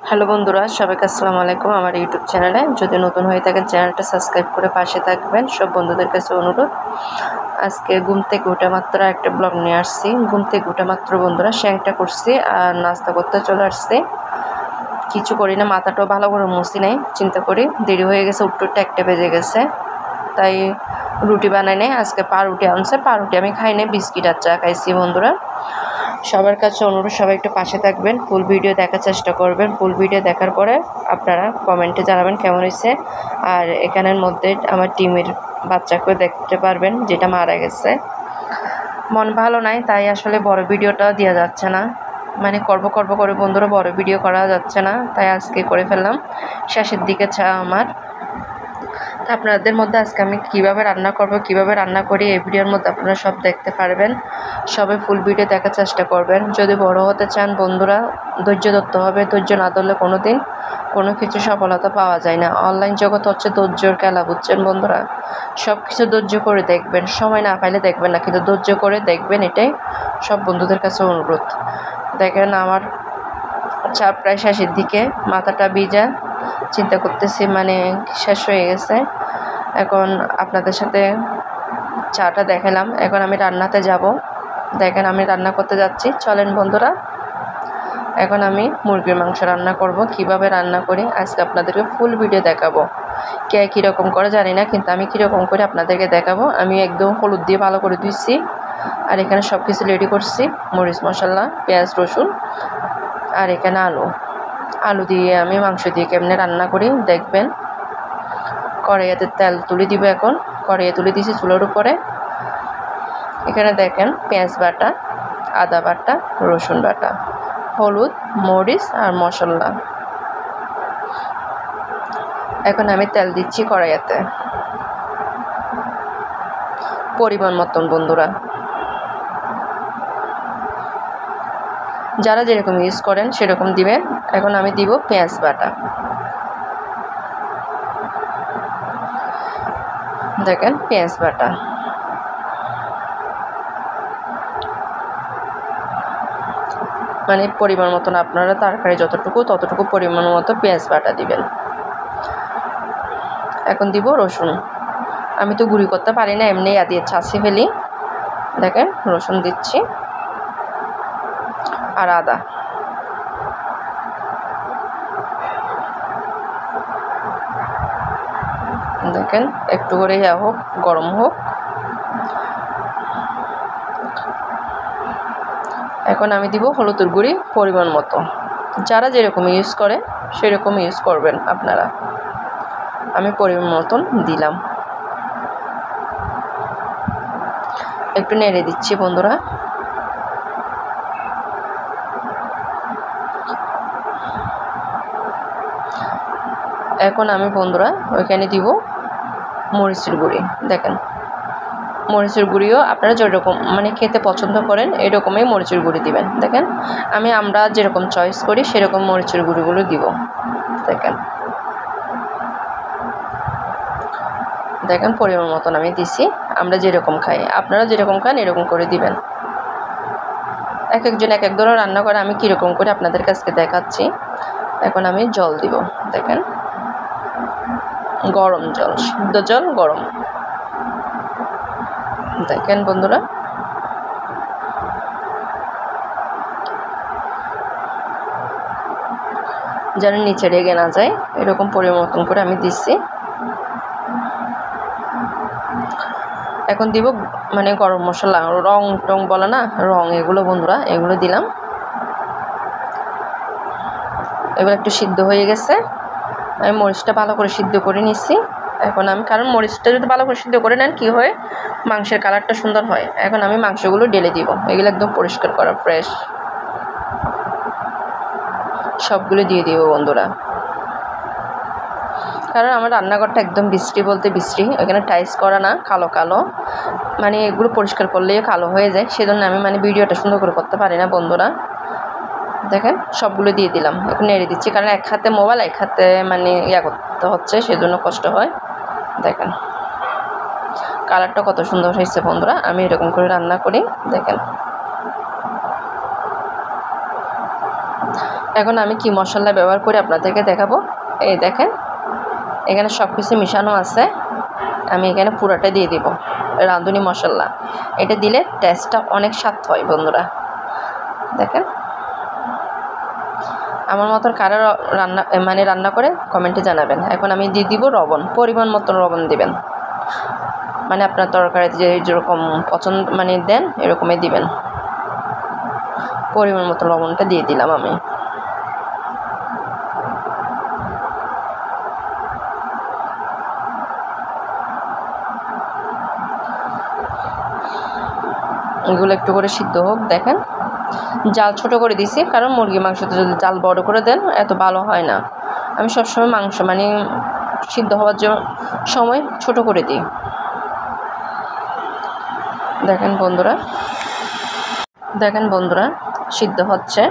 Hello বন্ধুরা, সবাইকে আসসালামু আলাইকুম। আমার ইউটিউব চ্যানেলে যদি নতুন হয়ে থাকেন চ্যানেলটা সাবস্ক্রাইব করে পাশে থাকবেন। সব বন্ধুদের কাছে অনুরোধ, আজকে ঘুম থেকে উঠে মাত্র একটা ব্লগ নিয়ে আসছি। ঘুম থেকে উঠে মাত্র বন্ধুরা শ্যাংটা করছি আর নাস্তা করতে চলে আসছি। কিছু করি না, মাথাটাও ভালো করে মুছি নাই, চিন্তা করি দেরি হয়ে গেছে, উঠতে উঠতে 1টা বেজে গেছে, তাই রুটি বানাই নাই। আজকে পাউরুটি আনছে, পাউরুটি আমি খাই নাই, বিস্কিট আর চা খাইছি। বন্ধুরা সবার কাছে অনুরোধ, সবাই একটু পাশে থাকবেন, ফুল ভিডিও দেখার চেষ্টা করবেন। ফুল ভিডিও দেখার পরে আপনারা কমেন্টে জানাবেন কেমন হয়েছে। আর এখানের মধ্যে আমার টিমের বাচ্চাকেও দেখতে পারবেন, যেটা মারা গেছে। মন ভালো নাই, তাই আসলে বড় ভিডিওটা দেওয়া যাচ্ছে না, মানে করব করে বন্ধুরা বড় ভিডিও করা যাচ্ছে না, তাই আজকে করে ফেললাম। শেষের দিকে আমার আপনাদের মধ্যে আজকে আমি কীভাবে রান্না করব, কীভাবে রান্না করি, এই ভিডিওর মধ্যে আপনারা সব দেখতে পারবেন। সবাই ফুল ভিডিও দেখার চেষ্টা করবেন। যদি বড় হতে চান বন্ধুরা, ধৈর্য ধরতে হবে। ধৈর্য না ধরলে কোনো দিন কোনো কিছু সফলতা পাওয়া যায় না। অনলাইন জগৎ হচ্ছে ধৈর্যর খেলা, বুঝছেন বন্ধুরা। সব কিছু ধৈর্য করে দেখবেন, সময় না পাইলে দেখবেন না, কিন্তু ধৈর্য করে দেখবেন, এটাই সব বন্ধুদের কাছে অনুরোধ। দেখেন আমার চা প্রায় শেষের দিকে, মাথাটা ভিজা, চিন্তা করতেছি মানে শেষ হয়ে গেছে। এখন আপনাদের সাথে চাটা দেখালাম, এখন আমি রান্নাতে যাব। দেখেন আমি রান্না করতে যাচ্ছি, চলেন বন্ধুরা। এখন আমি মুরগির মাংস রান্না করব। কিভাবে রান্না করি আজকে আপনাদেরকে ফুল ভিডিও দেখাবো। কে কীরকম করে জানি না, কিন্তু আমি কীরকম করে আপনাদেরকে দেখাবো। আমি একদম হলুদ দিয়ে ভালো করে ধুইছি, আর এখানে সব কিছু রেডি করছি, মরিচ মশলা, পেঁয়াজ রসুন, আর এখানে আলু দিয়ে আমি মাংস দিয়ে কেমনে রান্না করি দেখবেন। কড়াইতে তেল তুলে দিব, এখন কড়াইয়ে তুলে দিয়েছি চুলোর উপরে। এখানে দেখেন পেঁয়াজ বাটা, আদা বাটা, রসুন বাটা, হলুদ, মরিচ আর মশলা। এখন আমি তেল দিচ্ছি কড়াইতে পরিমাণ মতন বন্ধুরা, যারা যেরকম ইউজ করেন সেরকম দিবেন। এখন আমি দিব পেঁয়াজ বাটা। দেখেন পেঁয়াজ বাটা, মানে পরিমাণ মতন আপনারা তরকারি যতটুকু ততটুকু পরিমাণ মতো পেঁয়াজ বাটা দিবেন। এখন দিব রসুন। আমি তো গুঁড়ি করতে পারি না, এমনি দিয়ে ছাঁচি ফেলি। দেখেন রসুন দিচ্ছি, আর আদা। দেখেন একটু করে হোক, গরম হোক। এখন আমি দিব হলুদের গুঁড়ি পরিমাণ মতো, যারা যেরকম ইউজ করে সেরকম ইউজ করবেন আপনারা। আমি পরিমাণ মতন দিলাম, একটু নেড়ে দিচ্ছি বন্ধুরা। এখন আমি বন্ধুরা ওইখানে দিব মরিচের গুঁড়ি। দেখেন মরিচের গুঁড়িও আপনারা যেরকম মানে খেতে পছন্দ করেন এরকমই মরিচের গুঁড়ি দিবেন। দেখেন আমরা যেরকম চয়েস করি সেরকম মরিচের গুঁড়িগুলো দিব। দেখেন পরিমাণ মতন আমি দিছি। আমরা যেরকম খাই আপনারা যেরকম খান এরকম করে দিবেন। এক একজন এক এক ধরনের রান্না করে, আমি কীরকম করে আপনাদের কাছে দেখাচ্ছি। এখন আমি জল দিব। দেখেন গরম জল, সিদ্ধ জল গরম। দেখেন বন্ধুরা যেন নিচে লেগে না যায় এরকম পরিমাণ মতন করে আমি দিচ্ছি। এখন দিব মানে গরম মশলা, রং বলে না, রং, এগুলো বন্ধুরা এগুলো দিলাম। এবার একটু সিদ্ধ হয়ে গেছে, আমি মরিচটা ভালো করে সিদ্ধ করে নিচ্ছি। এখন আমি, কারণ মরিচটা যদি ভালো করে সিদ্ধ করে নেন কী হয়, মাংসের কালারটা সুন্দর হয়। এখন আমি মাংসগুলো ঢেলে দিব, এগুলো একদম পরিষ্কার করা ফ্রেশ, সবগুলো দিয়ে দিব বন্ধুরা। কারণ আমার রান্নাঘরটা একদম বিশ্রী বলতে বিশ্রী, এখানে টাইস করা না, কালো কালো, মানে এগুলো পরিষ্কার করলেই কালো হয়ে যায়, সেজন্য আমি মানে ভিডিওটা সুন্দর করে করতে পারি না বন্ধুরা। দেখেন সবগুলো দিয়ে দিলাম, এখন নেড়ে দিচ্ছি, কারণ এক হাতে মোবাইল এক হাতে মানে করতে হচ্ছে, সেজন্য কষ্ট হয়। দেখেন কালারটা কত সুন্দর হয়েছে বন্ধুরা, আমি এরকম করে রান্না করি। দেখেন এখন আমি কি মশলা ব্যবহার করে আপনাদেরকে দেখাবো। এই দেখেন এখানে সব কিছু মিশানো আছে, আমি এখানে পুরোটা দিয়ে দিব রাঁধুনি মশলা। এটা দিলে টেস্টটা অনেক স্বাদ হয় বন্ধুরা। দেখেন আমার মতো কারা রান্না করে কমেন্টে জানাবেন। এখন আমি দিয়ে দিব লবণ, পরিমাণ মতো লবণ দিবেন, আপনার তরকারি যেরকম পছন্দ দেন এরকমই দিবেন। পরিমাণ মতো লবণটা দিয়ে দিলাম আমি। এগুলো একটু করে সিদ্ধ হোক। দেখেন জাল ছোট করে দিছি, কারণ মুরগি মাংসতে যদি জাল বড় করে দেন এত ভালো হয় না। আমি সবসময় মাংস সিদ্ধ হওয়ার সময় ছোট করে দিই। দেখেন বন্ধুরা সিদ্ধ হচ্ছে।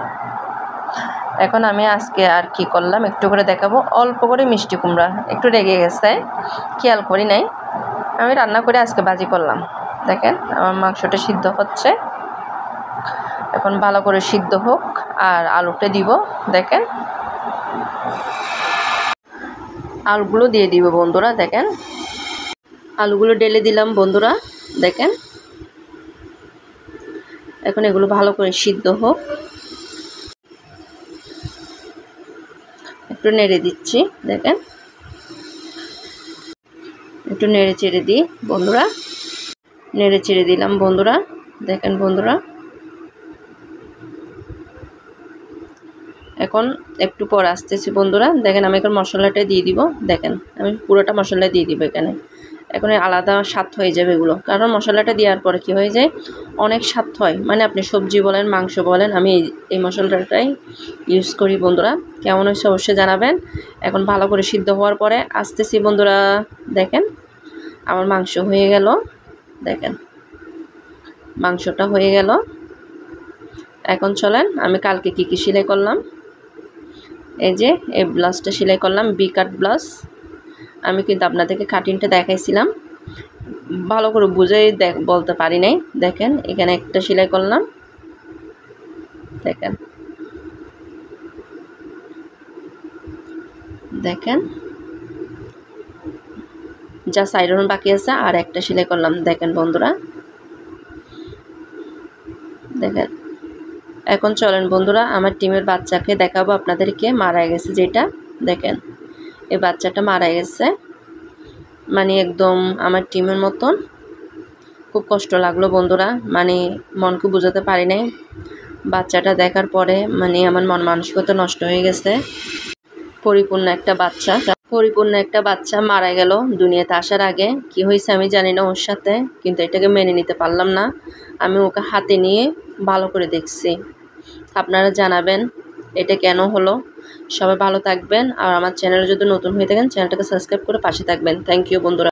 এখন আমি আজকে আর কি করলাম একটু করে দেখাবো। অল্প করে মিষ্টি কুমড়া একটু রেগে গেছে, খেয়াল করি নাই, আমি রান্না করে আজকে ভাজি করলাম। দেখেন আমার মাংসটা সিদ্ধ হচ্ছে, এখন ভালো করে সিদ্ধ হোক আর আলুটা দিব। দেখেন আলুগুলো দিয়ে দিব বন্ধুরা। দেখেন আলুগুলো ঢেলে দিলাম বন্ধুরা। দেখেন এখন এগুলো ভালো করে সিদ্ধ হোক, একটু নেড়ে দিচ্ছি। দেখেন একটু নেড়ে চেড়ে দিই বন্ধুরা, নেড়ে চেড়ে দিলাম বন্ধুরা। দেখেন বন্ধুরা এখন একটু পর আসতেছি বন্ধুরা। দেখেন আমি এখন মশলাটা দিয়ে দিব। দেখেন আমি পুরোটা মশলা দিয়ে দিব এখানে। এখন আলাদা স্বাদ হয়ে যাবে এগুলো, কারণ মশলাটা দেওয়ার পরে কি হয়ে যায় অনেক স্বাদ হয়। আপনি সবজি বলেন মাংস বলেন, আমি এই মশলাটাই ইউজ করি বন্ধুরা। কেমন হয়েছে অবশ্যই জানাবেন। এখন ভালো করে সিদ্ধ হওয়ার পরে আসতেছি বন্ধুরা। দেখেন আমার মাংস হয়ে গেল। দেখেন মাংসটা হয়ে গেল। এখন চলেন আমি কালকে কি সেলাই করলাম। এই যে এই ব্লাউজটা সেলাই করলাম, বি কাট ব্লাউজ। আমি কিন্তু আপনাদেরকে কাটিংটা দেখাইছিলাম, ভালো করে বুঝে বলতে পারি নাই। দেখেন এখানে একটা সেলাই করলাম। দেখেন দেখেন যা সাইডন বাকি আছে আর একটা সেলাই করলাম। দেখেন বন্ধুরা দেখেন। এখন চলেন বন্ধুরা আমার টিমের বাচ্চাকে দেখাবো আপনাদেরকে, মারা গেছে যেটা। দেখেন এই বাচ্চাটা মারা গেছে, একদম আমার টিমের মতন। খুব কষ্ট লাগলো বন্ধুরা, মনকে বোঝাতে পারি নাই। বাচ্চাটা দেখার পরে আমার মন মানসিকতা নষ্ট হয়ে গেছে। পরিপূর্ণ একটা বাচ্চা মারা গেল দুনিয়াতে আসার আগে। কি হয়েছে আমি জানি না ওর সাথে, কিন্তু এটাকে মেনে নিতে পারলাম না। আমি ওকে হাতে নিয়ে ভালো করে দেখছি। আপনারা জানাবেন এটা কেন হলো। সবাই ভালো থাকবেন, আর আমার চ্যানেলে যদি নতুন হয়ে থাকেন চ্যানেলটাকে সাবস্ক্রাইব করে পাশে থাকবেন। থ্যাংক ইউ বন্ধুরা।